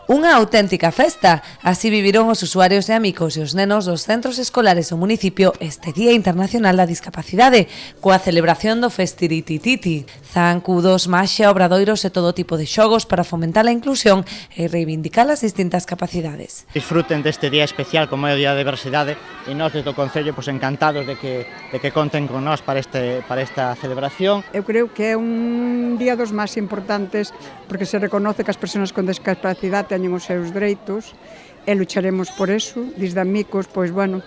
Unha auténtica festa, así viviron os usuarios de Amicos e os nenos dos centros escolares do municipio este Día Internacional da Discapacidade, coa celebración do Festiritititi, zancudos, maxia, obradoiros e todo tipo de xogos para fomentar a inclusión e reivindicar as distintas capacidades. Disfruten deste día especial como é o Día da Diversidade e nós desde o Concello encantados de que conten con nós para esta celebración. Eu creo que é un día dos máis importantes porque se reconoce que as persoas con discapacidade teñen os seus dereitos e lucharemos por eso. Desde Amicos, pois, bueno,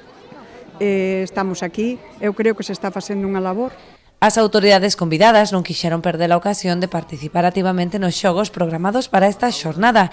estamos aquí. Eu creo que se está facendo unha labor. As autoridades convidadas non quixeron perder a ocasión de participar activamente nos xogos programados para esta xornada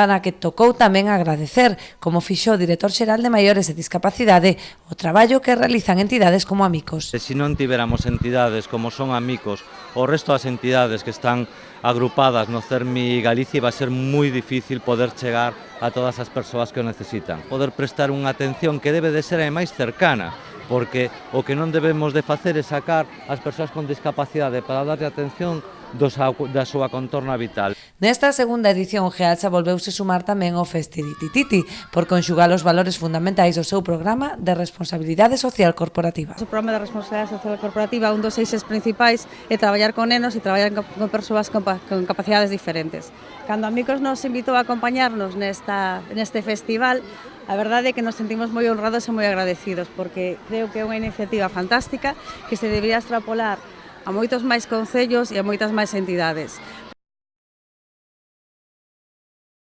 na que tocou tamén agradecer, como fixo o director xeral de Maiores e Discapacidade, o traballo que realizan entidades como Amicos. Se non tiveramos entidades como son Amicos, o resto das entidades que están agrupadas no CERMI Galicia, vai ser moi difícil poder chegar a todas as persoas que o necesitan. Poder prestar unha atención que debe de ser a máis cercana, porque o que non debemos de facer é sacar as persoas con discapacidade para darlle atención da súa contorna vital. Nesta segunda edición, Gealsa volveuse sumar tamén ao Festiritititi por conxugar os valores fundamentais do seu programa de responsabilidade social corporativa. O programa de responsabilidade social corporativa, un dos eixes principais é traballar con nenos e traballar con persoas con capacidades diferentes. Cando Amicos nos invitou a acompañarnos neste festival, a verdade é que nos sentimos moi honrados e moi agradecidos, porque creo que é unha iniciativa fantástica que se debería extrapolar a moitos máis concellos e a moitas máis entidades,